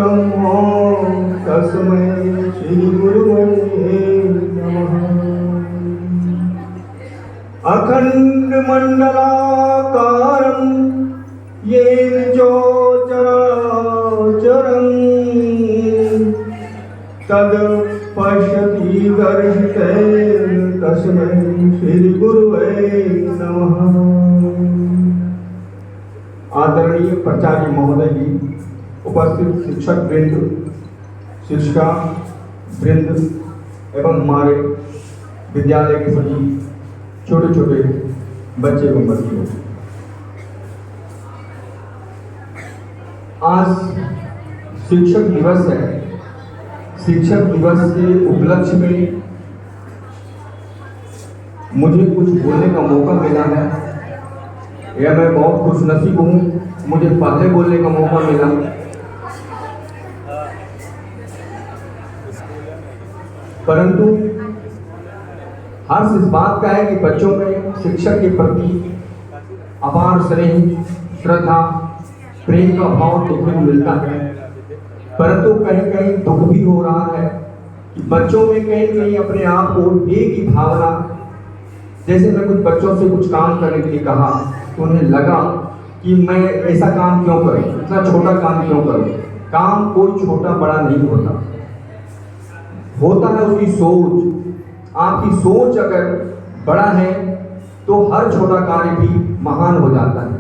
ब्रह्मा तस्मै श्री गुरुवे नमः। अखंड मंडलाकारं येन चराचरं तद पश्यति दर्शितेन तस्मै श्री गुरुवे नमः। आदरणीय प्राचार्य महोदय जी, उपस्थित शिक्षक वृंद, शिक्षिका वृंद एवं हमारे विद्यालय के सभी छोटे छोटे बच्चे एवं बच्चियों, आज शिक्षक दिवस है। शिक्षक दिवस के उपलक्ष्य में मुझे कुछ बोलने का मौका मिला है, यह मैं बहुत खुशनसीब हूँ। मुझे पहले बोलने का मौका मिला। परंतु हर्ष इस बात का है कि बच्चों में शिक्षक के प्रति अपार स्नेह, श्रद्धा, प्रेम का भाव देखने को मिलता है। परंतु कहीं कहीं दुख भी हो रहा है कि बच्चों में कहीं कहीं अपने आप को एक ही भावना, जैसे मैं कुछ बच्चों से कुछ काम करने के लिए कहा तो उन्हें लगा कि मैं ऐसा काम क्यों करूं, इतना छोटा काम क्यों करूं। काम कोई छोटा बड़ा नहीं होता, होता है उसकी सोच। आपकी सोच अगर बड़ा है तो हर छोटा कार्य भी महान हो जाता है।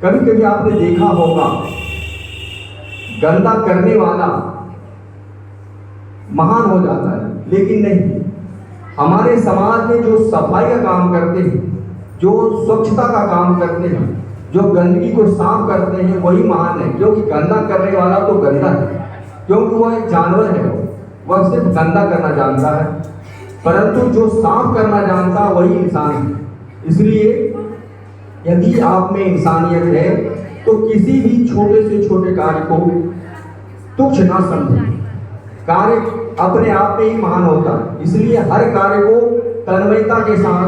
कभी कभी आपने देखा होगा गंदा करने वाला महान हो जाता है, लेकिन नहीं। हमारे समाज में जो सफाई का काम करते हैं, जो स्वच्छता का काम करते हैं, जो गंदगी को साफ करते हैं, वही महान है। क्योंकि गंदा करने वाला तो गंदा है, क्योंकि वह एक जानवर है, वह सिर्फ गंदा करना जानता है। परंतु जो साफ करना जानता है वही इंसान है। इसलिए यदि आप में इंसानियत है तो किसी भी छोटे से छोटे कार्य को तुच्छ ना समझें। कार्य अपने आप में ही महान होता है। इसलिए हर कार्य को तन्मयता के साथ,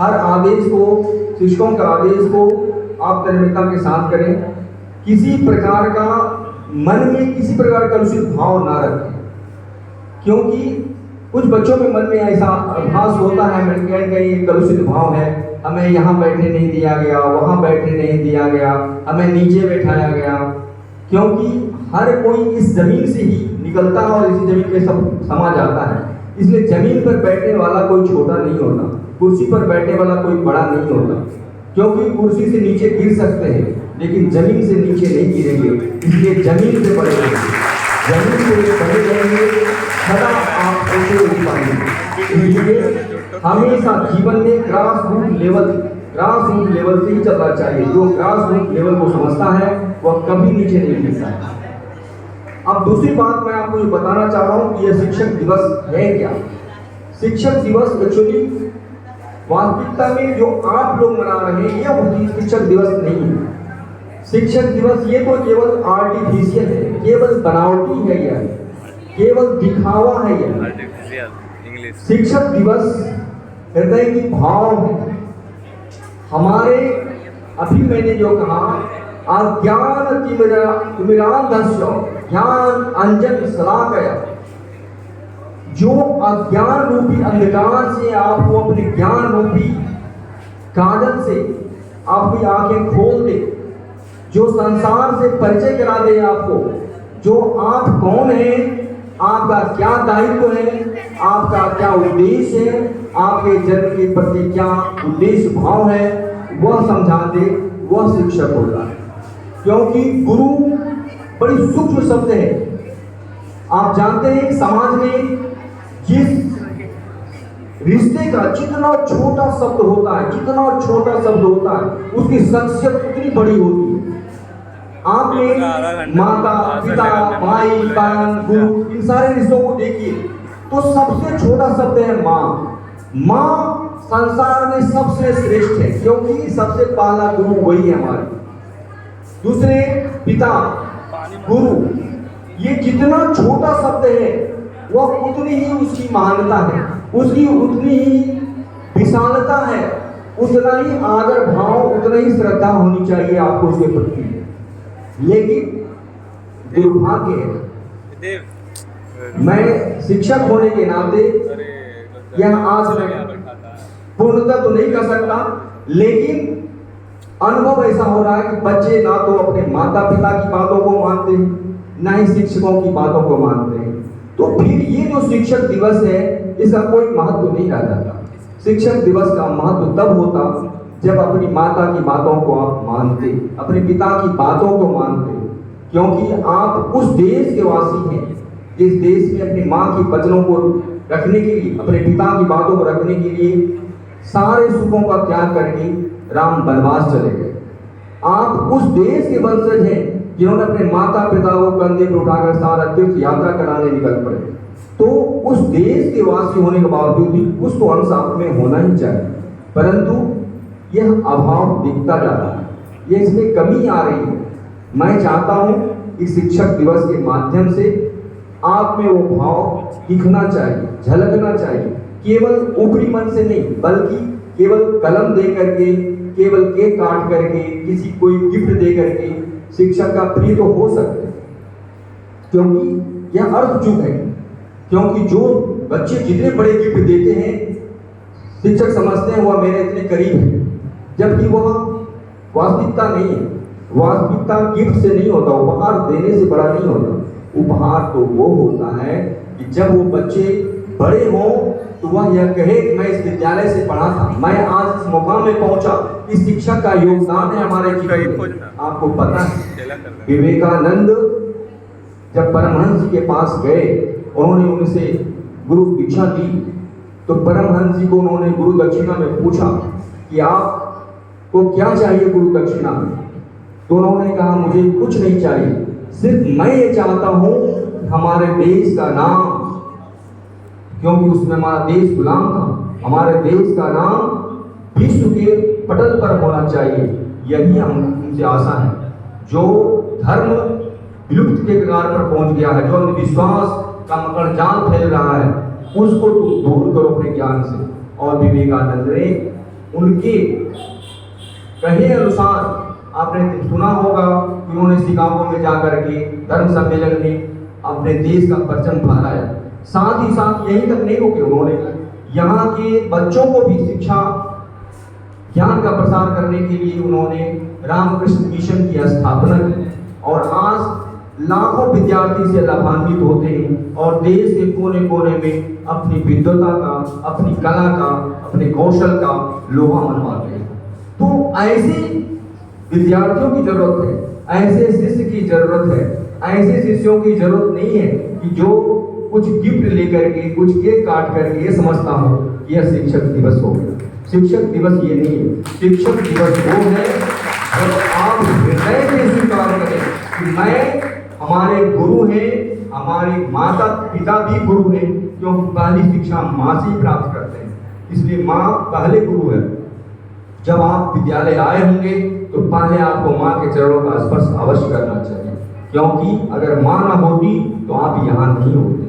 हर आदेश को, शिक्षकों के आदेश को आप तन्मयता के साथ करें। किसी प्रकार का मन में किसी प्रकार का कलुषित भाव ना रखें, क्योंकि कुछ बच्चों में मन में ऐसा आभास होता है कहीं कलुषित भाव है, हमें यहाँ बैठने नहीं दिया गया, वहाँ बैठने नहीं दिया गया, हमें नीचे बैठाया गया। क्योंकि हर कोई इस जमीन से ही निकलता है और इसी जमीन पे सब समा जाता है। इसलिए जमीन पर बैठने वाला कोई छोटा नहीं होता, कुर्सी पर बैठने वाला कोई बड़ा नहीं होता। क्योंकि कुर्सी से नीचे गिर सकते हैं लेकिन जमीन से नीचे नहीं गिरेंगे। इसलिए जमीन से बड़े रहेंगे, जमीन से बड़े रहेंगे, सदा आप ऊंचे उठ पाएंगे। इसलिए हमेशा जीवन में ग्रास रूट लेवल से ही चलना चाहिए। जो ग्रास रूट लेवल को समझता है वह कभी नीचे नहीं गिरता है। अब दूसरी बात मैं आपको ये बताना चाह रहा हूँ कि यह शिक्षक दिवस है क्या। शिक्षक दिवस एक्चुअली वास्तविकता में जो आप लोग मना रहे हैं यह शिक्षक दिवस नहीं है। शिक्षक दिवस ये तो केवल आर्टिफिशियल है, केवल बनावटी है, यह केवल दिखावा है। यह शिक्षक दिवस हृदय की भाव है। हमारे अभी मैंने जो कहा, अज्ञान तिमिरांधस्य ज्ञान अंजन शलाकया, जो अज्ञान रूपी अंधकार से आपको अपने ज्ञान रूपी काजल से आपकी आंखें खोल दे, जो संसार से परिचय करा दे आपको, जो आप कौन हैं, आपका क्या दायित्व है, आपका क्या उद्देश्य है, आपके जन्म के प्रति क्या उद्देश्य भाव है, वह समझा दे, वह शिक्षक होता है। क्योंकि गुरु बड़ी सूक्ष्म शब्द है। आप जानते हैं समाज में जिस रिश्ते का जितना छोटा शब्द होता है, उसकी शख्सियत उतनी बड़ी होती है। आपने माता, पिता, भाई, बहन, गुरु, इन सारे रिश्तों को देखिए तो सबसे छोटा शब्द है माँ। माँ संसार में सबसे श्रेष्ठ है, क्योंकि सबसे पहला गुरु वही है हमारे। दूसरे पिता, गुरु, ये जितना छोटा शब्द है वह उतनी ही उसकी महानता है, उसकी उतनी ही विशालता है, उतना ही आदर भाव, उतना ही श्रद्धा होनी चाहिए आपको उसके प्रति। लेकिन दुर्भाग्य है। मैं शिक्षक होने के नाते यह आज मैं पूर्णतः तो नहीं कर सकता, लेकिन अनुभव ऐसा हो रहा है कि बच्चे ना तो अपने माता पिता की बातों को मानते हैं, ना ही शिक्षकों की बातों को मानते हैं। तो फिर ये जो शिक्षक दिवस है इसका कोई महत्व नहीं रह जाता। शिक्षक दिवस का महत्व तब होता जब अपनी माता की बातों को आप मानते, अपने पिता की बातों को मानते, क्योंकि आप उस देश के वासी हैं जिस देश में अपनी माँ की वचनों को रखने के लिए, अपने पिता की बातों को रखने के लिए सारे सुखों का त्याग करके राम वनवास चले गए। आप उस देश के वंशज हैं जिन्होंने अपने माता पिता को कंधे पर उठाकर सारा तीर्थ यात्रा कराने निकल पड़े। तो उस देश के वासी होने के बावजूद भी कुछ तो अंश आप में होना ही चाहिए, परंतु यह अभाव दिखता जा रहा है, ये इसमें कमी आ रही है। मैं चाहता हूं कि शिक्षक दिवस के माध्यम से आप में वो भाव दिखना चाहिए, झलकना चाहिए, केवल ऊपरी मन से नहीं, बल्कि केवल कलम दे करके, केवल केक काट करके, किसी कोई गिफ्ट दे करके शिक्षक का प्रिय तो हो सकते, क्योंकि यह अर्थ चूक है। क्योंकि जो बच्चे जितने बड़े गिफ्ट देते हैं शिक्षक समझते हैं वह मेरे इतने करीब है, जबकि वह वास्तविकता नहीं है। वास्तविकता गिफ्ट से नहीं होता, उपहार देने से बड़ा नहीं होता। उपहार तो वो होता है कि जब वो बच्चे बड़े हों तो वह यह कहे कि मैं इस विद्यालय से पढ़ा था, मैं आज इस मुकाम में पहुंचा, इस शिक्षक का योगदान है हमारे जीवन में। आपको पता है विवेकानंद जब परमहंस जी के पास गए, उन्होंने उनसे गुरु दीक्षा दी, तो परमहंस जी को उन्होंने गुरु दक्षिणा में पूछा कि आपको क्या चाहिए गुरु दक्षिणा में। तो उन्होंने कहा मुझे कुछ नहीं चाहिए, सिर्फ मैं ये चाहता हूं हमारे देश का नाम, क्योंकि उसमें हमारा देश गुलाम था, हमारे देश का नाम विश्व के पटल पर होना चाहिए। यही हमसे आशा है। जो धर्म विलुप्त के कगार पर पहुंच गया है, जो अंधविश्वास का मकर जाल फैल रहा है, उसको तुम दूर करो अपने ज्ञान से। और विवेकानंद ने उनके कहे अनुसार, आपने सुना होगा कि उन्होंने शिकागो में जाकर के धर्म सम्मेलन में अपने देश का परचम फहराया। साथ ही साथ यही तक नहीं रुके, उन्होंने यहाँ के बच्चों को भी शिक्षा ज्ञान का प्रसार करने के लिए उन्होंने रामकृष्ण मिशन की स्थापना की। और आज लाखों विद्यार्थी से लाभान्वित होते हैं और देश के कोने कोने में अपनी विद्वता का, अपनी कला का, अपने कौशल का लोहा मनवाते हैं। तो ऐसे विद्यार्थियों की जरूरत है, ऐसे शिष्य की जरूरत है, ऐसे शिष्यों की जरूरत नहीं है कि जो कुछ गिफ्ट लेकर के, कुछ केक काट करके ये समझता हूं कि यह शिक्षक दिवस हो गया। शिक्षक दिवस ये नहीं है। शिक्षक दिवस वो है जब आप हृदय से स्वीकार करें कि मैं, हमारे गुरु हैं, हमारे माता पिता भी गुरु हैं, क्योंकि पहली शिक्षा माँ से ही प्राप्त करते हैं, इसलिए माँ पहले गुरु है। जब आप विद्यालय आए होंगे तो पहले आपको माँ के चरणों का स्पर्श अवश्य करना चाहिए, क्योंकि अगर माँ ना होती तो आप यहाँ नहीं होते।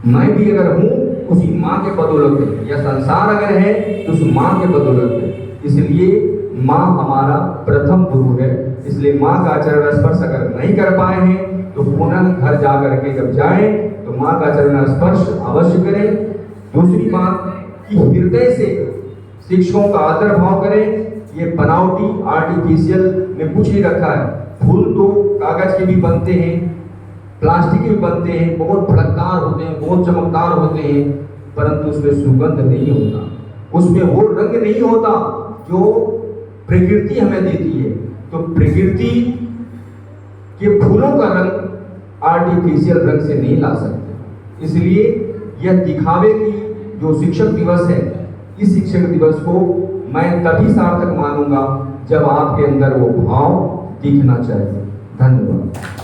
मैं भी अगर हूँ उसी माँ के बदौलत है, यह संसार अगर है तो उस माँ के बदौलत है। इसलिए माँ हमारा प्रथम गुरु है। इसलिए माँ का चरण स्पर्श अगर नहीं कर पाए हैं तो पुनः घर जा करके जब जाएं तो माँ का चरण स्पर्श अवश्य करें। दूसरी बात कि हृदय से शिक्षकों का आदर भाव करें। ये बनावटी आर्टिफिशियल में कुछ नहीं रखा है। फूल तो कागज के भी बनते हैं, प्लास्टिक के भी बनते हैं, बहुत भड़कदार होते हैं, बहुत चमकदार होते हैं, परंतु उसमें सुगंध नहीं होता, उसमें वो रंग नहीं होता जो प्रकृति हमें देती है। तो प्रकृति के फूलों का रंग आर्टिफिशियल रंग से नहीं ला सकते। इसलिए यह दिखावे की जो शिक्षक दिवस है, इस शिक्षक दिवस को मैं तभी सार्थक मानूंगा जब आपके अंदर वो भाव दिखना चाहिए। धन्यवाद।